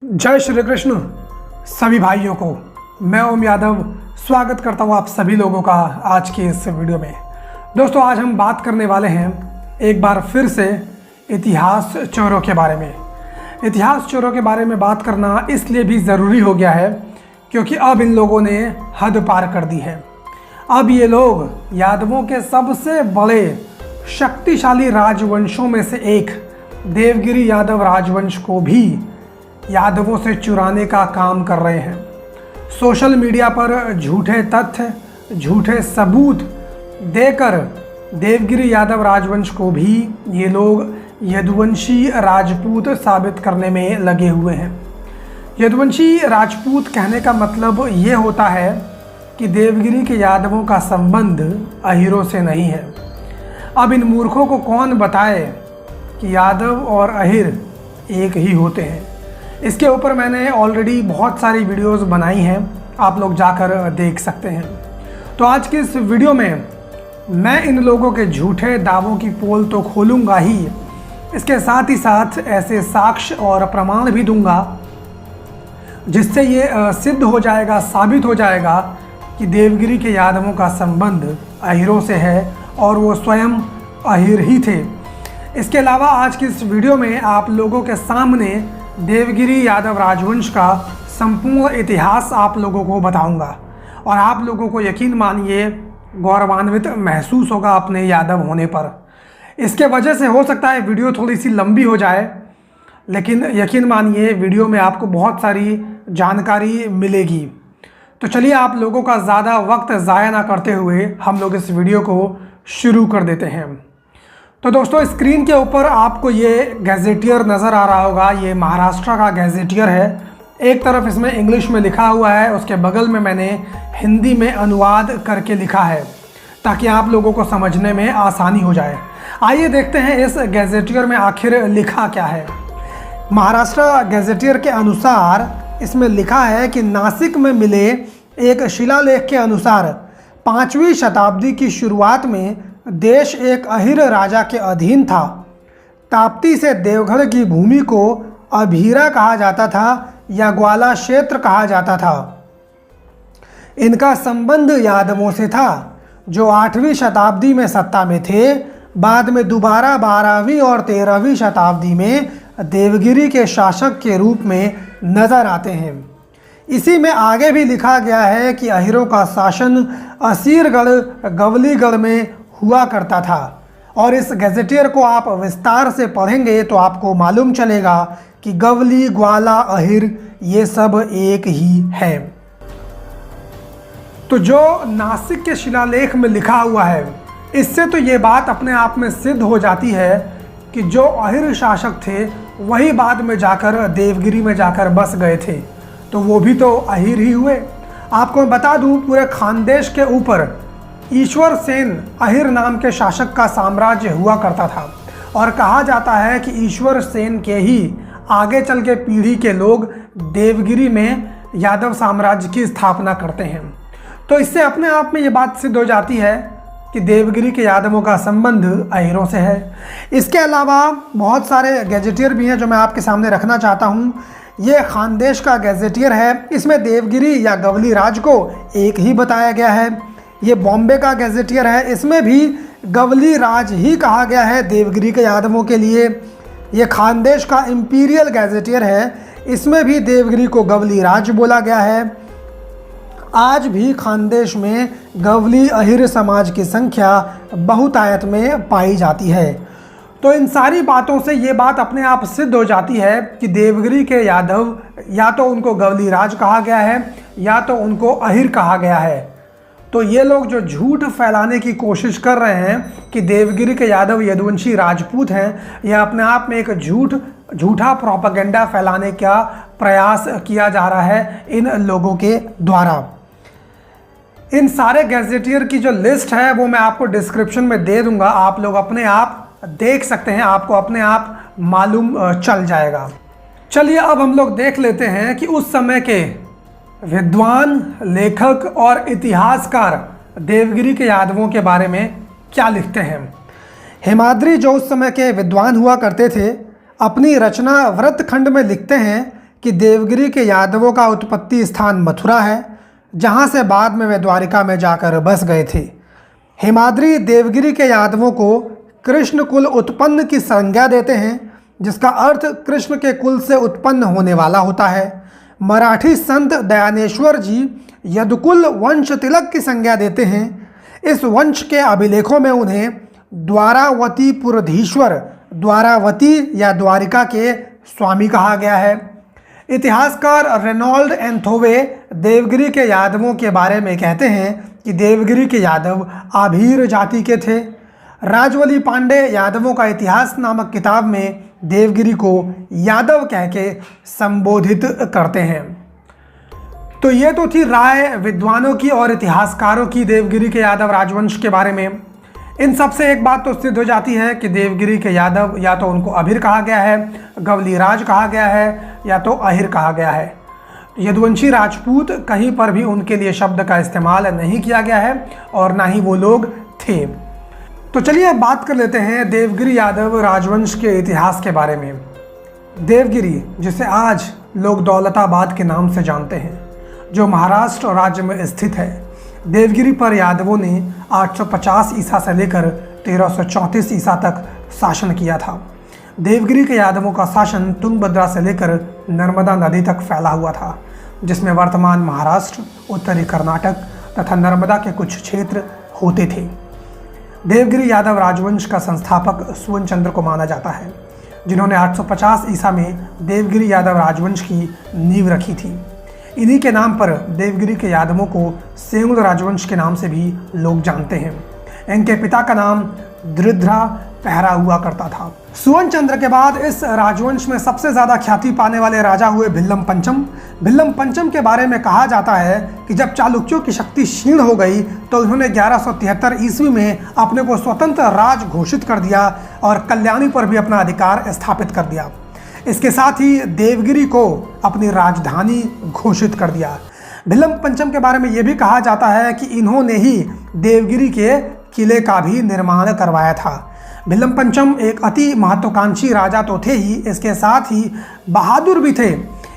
जय श्री कृष्ण सभी भाइयों को। मैं ओम यादव स्वागत करता हूं आप सभी लोगों का आज के इस वीडियो में। दोस्तों, आज हम बात करने वाले हैं एक बार फिर से इतिहास चोरों के बारे में। इतिहास चोरों के बारे में बात करना इसलिए भी ज़रूरी हो गया है क्योंकि अब इन लोगों ने हद पार कर दी है। अब ये लोग यादवों के सबसे बड़े शक्तिशाली राजवंशों में से एक देवगिरी यादव राजवंश को भी यादवों से चुराने का काम कर रहे हैं। सोशल मीडिया पर झूठे तथ्य, झूठे सबूत देकर देवगिरी यादव राजवंश को भी ये लोग यदुवंशी राजपूत साबित करने में लगे हुए हैं। यदुवंशी राजपूत कहने का मतलब ये होता है कि देवगिरी के यादवों का संबंध अहीरों से नहीं है। अब इन मूर्खों को कौन बताए कि यादव और अहीर एक ही होते हैं। इसके ऊपर मैंने ऑलरेडी बहुत सारी वीडियोस बनाई हैं, आप लोग जाकर देख सकते हैं। तो आज के इस वीडियो में मैं इन लोगों के झूठे दावों की पोल तो खोलूँगा ही, इसके साथ ही साथ ऐसे साक्ष्य और प्रमाण भी दूंगा जिससे ये सिद्ध हो जाएगा, साबित हो जाएगा कि देवगिरी के यादवों का संबंध अहीरों से है और वो स्वयं अहीर ही थे। इसके अलावा आज की इस वीडियो में आप लोगों के सामने देवगिरी यादव राजवंश का संपूर्ण इतिहास आप लोगों को बताऊंगा और आप लोगों को यकीन मानिए गौरवान्वित महसूस होगा अपने यादव होने पर। इसके वजह से हो सकता है वीडियो थोड़ी सी लंबी हो जाए, लेकिन यकीन मानिए वीडियो में आपको बहुत सारी जानकारी मिलेगी। तो चलिए आप लोगों का ज़्यादा वक्त ज़ाया ना करते हुए हम लोग इस वीडियो को शुरू कर देते हैं। तो दोस्तों, स्क्रीन के ऊपर आपको ये गैजेटियर नज़र आ रहा होगा। ये महाराष्ट्र का गैजेटियर है। एक तरफ इसमें इंग्लिश में लिखा हुआ है, उसके बगल में मैंने हिंदी में अनुवाद करके लिखा है ताकि आप लोगों को समझने में आसानी हो जाए। आइए देखते हैं इस गैजेटियर में आखिर लिखा क्या है। महाराष्ट्र गैजेटियर के अनुसार इसमें लिखा है कि नासिक में मिले एक शिलालेख के अनुसार 5वीं शताब्दी की शुरुआत में देश एक अहीर राजा के अधीन था। ताप्ती से देवगढ़ की भूमि को अभीरा कहा जाता था या ग्वाला क्षेत्र कहा जाता था। इनका संबंध यादवों से था जो 8वीं शताब्दी में सत्ता में थे। बाद में दोबारा 12वीं और 13वीं शताब्दी में देवगिरी के शासक के रूप में नज़र आते हैं। इसी में आगे भी लिखा गया है कि अहीरों का शासन असीरगढ़ गवलीगढ़ में हुआ करता था और इस गैजेटियर को आप विस्तार से पढ़ेंगे तो आपको मालूम चलेगा कि गवली, ग्वाला, अहीर ये सब एक ही है। तो जो नासिक के शिलालेख में लिखा हुआ है, इससे तो ये बात अपने आप में सिद्ध हो जाती है कि जो अहीर शासक थे वही बाद में जाकर देवगिरी में जाकर बस गए थे, तो वो भी तो अहीर ही हुए। आपको मैं बता दूं, पूरे खानदेश के ऊपर ईश्वर सेन अहीर नाम के शासक का साम्राज्य हुआ करता था और कहा जाता है कि ईश्वर सेन के ही आगे चल के पीढ़ी के लोग देवगिरी में यादव साम्राज्य की स्थापना करते हैं। तो इससे अपने आप में ये बात सिद्ध हो जाती है कि देवगिरी के यादवों का संबंध अहीरों से है। इसके अलावा बहुत सारे गैजेटियर भी हैं जो मैं आपके सामने रखना चाहता हूँ। ये खानदेश का गैजेटियर है, इसमें देवगिरी या गवली राज को एक ही बताया गया है। ये बॉम्बे का गैजेटियर है, इसमें भी गवली राज ही कहा गया है देवगिरी के यादवों के लिए। ये खानदेश का इंपीरियल गैजेटियर है, इसमें भी देवगिरी को गवली राज बोला गया है। आज भी खानदेश में गवली अहीर समाज की संख्या बहुतायत में पाई जाती है। तो इन सारी बातों से ये बात अपने आप सिद्ध हो जाती है कि देवगिरी के यादव या तो उनको गवली राज कहा गया है या तो उनको अहीर कहा गया है। तो ये लोग जो झूठ फैलाने की कोशिश कर रहे हैं कि देवगिरी के यादव यदुवंशी राजपूत हैं, यह अपने आप में एक झूठा प्रोपेगेंडा फैलाने का प्रयास किया जा रहा है इन लोगों के द्वारा। इन सारे गैजेटियर की जो लिस्ट है वो मैं आपको डिस्क्रिप्शन में दे दूंगा, आप लोग अपने आप देख सकते हैं, आपको अपने आप मालूम चल जाएगा। चलिए अब हम लोग देख लेते हैं कि उस समय के विद्वान, लेखक और इतिहासकार देवगिरी के यादवों के बारे में क्या लिखते हैं। हेमाद्री जो उस समय के विद्वान हुआ करते थे, अपनी रचना व्रतखंड में लिखते हैं कि देवगिरी के यादवों का उत्पत्ति स्थान मथुरा है, जहाँ से बाद में वे द्वारिका में जाकर बस गए थे। हेमाद्री देवगिरी के यादवों को कृष्ण कुल उत्पन्न की संज्ञा देते हैं, जिसका अर्थ कृष्ण के कुल से उत्पन्न होने वाला होता है। मराठी संत दयानेश्वर जी यदुकुल वंश तिलक की संज्ञा देते हैं। इस वंश के अभिलेखों में उन्हें द्वारावती पुरधीश्वर, द्वारावती या द्वारिका के स्वामी कहा गया है। इतिहासकार रेनॉल्ड एंथोवे देवगिरी के यादवों के बारे में कहते हैं कि देवगिरी के यादव आभीर जाति के थे। राजवली पांडे यादवों का इतिहास नामक किताब में देवगिरी को यादव कह के संबोधित करते हैं। तो ये तो थी राय विद्वानों की और इतिहासकारों की देवगिरी के यादव राजवंश के बारे में। इन सब से एक बात तो सिद्ध हो जाती है कि देवगिरी के यादव या तो उनको अभिर कहा गया है, गवली राज कहा गया है, या तो अहिर कहा गया है। यदुवंशी राजपूत कहीं पर भी उनके लिए शब्द का इस्तेमाल नहीं किया गया है और ना ही वो लोग थे। तो चलिए अब बात कर लेते हैं देवगिरी यादव राजवंश के इतिहास के बारे में। देवगिरी, जिसे आज लोग दौलताबाद के नाम से जानते हैं, जो महाराष्ट्र राज्य में स्थित है, देवगिरी पर यादवों ने 850 ईसा से लेकर 1334 ईसा तक शासन किया था। देवगिरी के यादवों का शासन तुंगभद्रा से लेकर नर्मदा नदी तक फैला हुआ था, जिसमें वर्तमान महाराष्ट्र, उत्तरी कर्नाटक तथा नर्मदा के कुछ क्षेत्र होते थे। देवगिरी यादव राजवंश का संस्थापक सुवर्ण चंद्र को माना जाता है, जिन्होंने 850 ईसा में देवगिरी यादव राजवंश की नींव रखी थी। इन्हीं के नाम पर देवगिरी के यादवों को सेंगुल राजवंश के नाम से भी लोग जानते हैं। इनके पिता का नाम दृध्रा पहरा हुआ करता था। सुवर्ण चंद्र के बाद इस राजवंश में सबसे ज़्यादा ख्याति पाने वाले राजा हुए भिल्लम पंचम। भिल्लम पंचम के बारे में कहा जाता है कि जब चालुक्यों की शक्ति क्षीण हो गई तो उन्होंने 1173 ईस्वी में अपने को स्वतंत्र राज घोषित कर दिया और कल्याणी पर भी अपना अधिकार स्थापित कर दिया। इसके साथ ही देवगिरी को अपनी राजधानी घोषित कर दिया। भिल्लम पंचम के बारे में यह भी कहा जाता है कि इन्होंने ही देवगिरी के किले का भी निर्माण करवाया था। भिल्लम पंचम एक अति महत्वाकांक्षी राजा तो थे ही, इसके साथ ही बहादुर भी थे।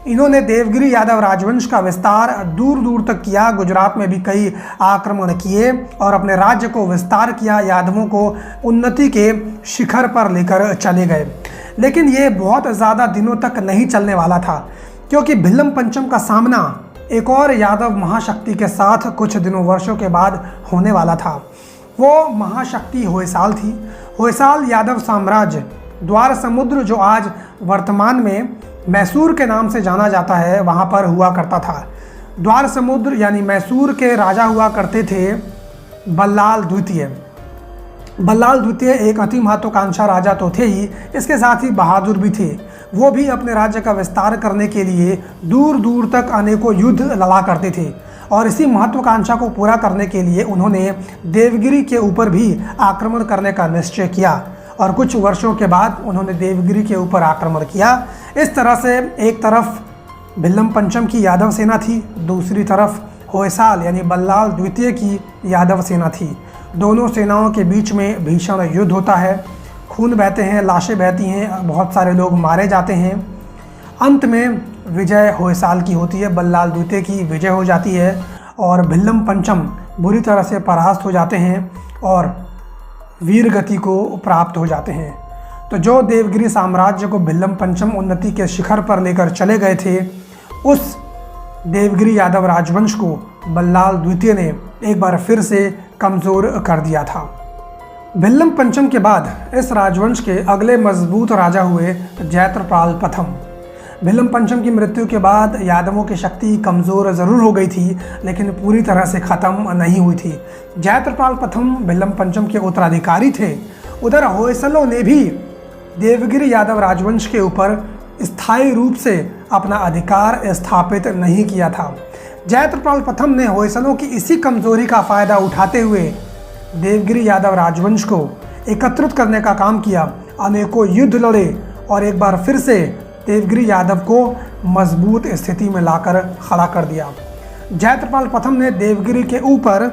इन्होंने देवगिरी यादव राजवंश का विस्तार दूर दूर तक किया, गुजरात में भी कई आक्रमण किए और अपने राज्य को विस्तार किया, यादवों को उन्नति के शिखर पर लेकर चले गए। लेकिन ये बहुत ज़्यादा दिनों तक नहीं चलने वाला था, क्योंकि भिल्लम पंचम का सामना एक और यादव महाशक्ति के साथ कुछ दिनों वर्षों के बाद होने वाला था। वो महाशक्ति होयसाल थी। होयसाल यादव साम्राज्य द्वार समुद्र, जो आज वर्तमान में मैसूर के नाम से जाना जाता है, वहाँ पर हुआ करता था। द्वार समुद्र यानी मैसूर के राजा हुआ करते थे बल्लाल द्वितीय। बल्लाल द्वितीय एक अति महत्वाकांक्षा राजा तो थे ही, इसके साथ ही बहादुर भी थे। वो भी अपने राज्य का विस्तार करने के लिए दूर दूर तक अनेकों युद्ध लड़ा करते थे और इसी महत्वाकांक्षा को पूरा करने के लिए उन्होंने देवगिरी के ऊपर भी आक्रमण करने का निश्चय किया और कुछ वर्षों के बाद उन्होंने देवगिरी के ऊपर आक्रमण किया। इस तरह से एक तरफ भिल्लम पंचम की यादव सेना थी, दूसरी तरफ होयसाल यानी बल्लाल द्वितीय की यादव सेना थी। दोनों सेनाओं के बीच में भीषण युद्ध होता है, खून बहते हैं, लाशें बहती हैं, बहुत सारे लोग मारे जाते हैं। अंत में विजय होयसाल की होती है, बल्लाल द्वितीय की विजय हो जाती है और भिल्लम पंचम बुरी तरह से परास्त हो जाते हैं और वीर गति को प्राप्त हो जाते हैं। तो जो देवगिरी साम्राज्य को भिल्लम पंचम उन्नति के शिखर पर लेकर चले गए थे, उस देवगिरी यादव राजवंश को बल्लाल द्वितीय ने एक बार फिर से कमज़ोर कर दिया था। भिल्लम पंचम के बाद इस राजवंश के अगले मजबूत राजा हुए जैत्रपाल प्रथम। भिल्लम पंचम की मृत्यु के बाद यादवों की शक्ति कमज़ोर ज़रूर हो गई थी, लेकिन पूरी तरह से ख़त्म नहीं हुई थी। जैत्रपाल प्रथम भिल्लम पंचम के उत्तराधिकारी थे। उधर होयसलों ने भी देवगिरी यादव राजवंश के ऊपर स्थायी रूप से अपना अधिकार स्थापित नहीं किया था। जैत्रपाल प्रथम ने होयसलों की इसी कमज़ोरी का फ़ायदा उठाते हुए देवगिरी यादव राजवंश को एकत्रित करने का काम किया, अनेकों युद्ध लड़े और एक बार फिर से देवगिरी यादव को मजबूत स्थिति में लाकर खड़ा कर दिया। जैत्रपाल प्रथम ने देवगिरी के ऊपर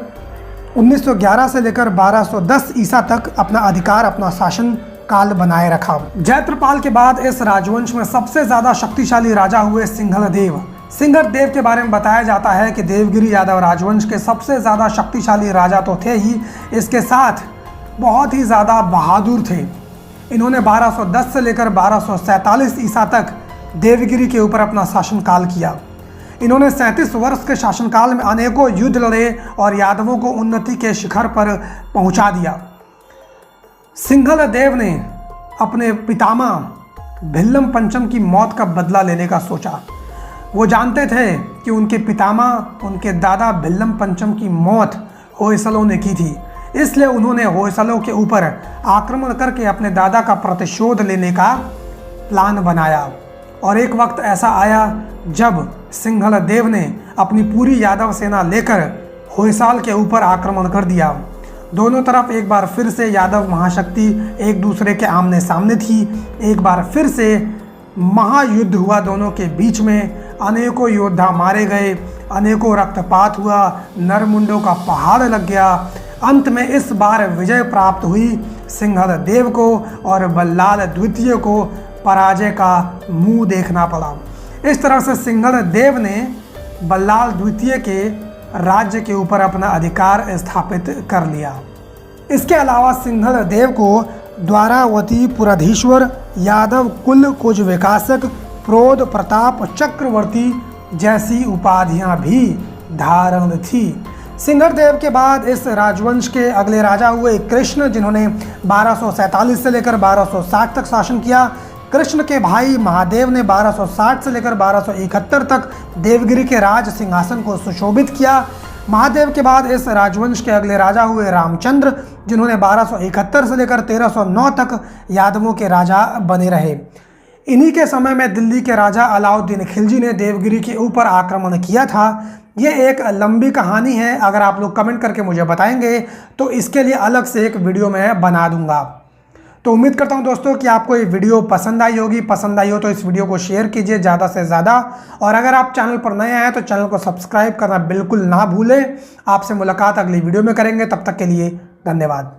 1911 से लेकर 1210 ईसा तक अपना अधिकार, अपना शासन काल बनाए रखा। जयद्रपाल के बाद इस राजवंश में सबसे ज़्यादा शक्तिशाली राजा हुए सिंघलदेव। सिंघलदेव के बारे में बताया जाता है कि देवगिरी यादव राजवंश के सबसे ज़्यादा शक्तिशाली राजा तो थे ही, इसके साथ बहुत ही ज़्यादा बहादुर थे। इन्होंने 1210 से लेकर 1247 ईसा तक देवगिरी के ऊपर अपना शासनकाल किया। इन्होंने 37 वर्ष के शासनकाल में अनेकों युद्ध लड़े और यादवों को उन्नति के शिखर पर पहुंचा दिया। सिंघलदेव ने अपने पितामह भिल्लम पंचम की मौत का बदला लेने का सोचा। वो जानते थे कि उनके पितामह, उनके दादा भिल्लम पंचम की मौत होयसलों ने की थी, इसलिए उन्होंने होयसलों के ऊपर आक्रमण करके अपने दादा का प्रतिशोध लेने का प्लान बनाया। और एक वक्त ऐसा आया जब सिंघलदेव ने अपनी पूरी यादव सेना लेकर होयसाल के ऊपर आक्रमण कर दिया। दोनों तरफ एक बार फिर से यादव महाशक्ति एक दूसरे के आमने सामने थी। एक बार फिर से महायुद्ध हुआ दोनों के बीच में। अनेकों योद्धा मारे गए, अनेकों रक्तपात हुआ, नरमुंडों का पहाड़ लग गया। अंत में इस बार विजय प्राप्त हुई सिंघलदेव को और बल्लाल द्वितीय को पराजय का मुंह देखना पड़ा। इस तरह से सिंघलदेव ने बल्लाल द्वितीय के राज्य के ऊपर अपना अधिकार स्थापित कर लिया। इसके अलावा सिंघलदेव को द्वारावती पुराधीश्वर, यादव कुल कुज विकासक, प्रोद प्रताप चक्रवर्ती जैसी उपाधियां भी धारण थी। सिंघलदेव के बाद इस राजवंश के अगले राजा हुए कृष्ण, जिन्होंने 1247 से लेकर 1260 तक शासन किया। कृष्ण के भाई महादेव ने 1260 से लेकर 1271 तक देवगिरी के राज सिंहासन को सुशोभित किया। महादेव के बाद इस राजवंश के अगले राजा हुए रामचंद्र, जिन्होंने 1271 से लेकर 1309 तक यादवों के राजा बने रहे। इन्हीं के समय में दिल्ली के राजा अलाउद्दीन खिलजी ने देवगिरी के ऊपर आक्रमण किया था। ये एक लंबी कहानी है, अगर आप लोग कमेंट करके मुझे बताएंगे तो इसके लिए अलग से एक वीडियो मैं बना दूंगा। तो उम्मीद करता हूं दोस्तों कि आपको ये वीडियो पसंद आई होगी। पसंद आई हो तो इस वीडियो को शेयर कीजिए ज़्यादा से ज़्यादा, और अगर आप चैनल पर नए आए तो चैनल को सब्सक्राइब करना बिल्कुल ना भूलें। आपसे मुलाकात अगली वीडियो में करेंगे, तब तक के लिए धन्यवाद।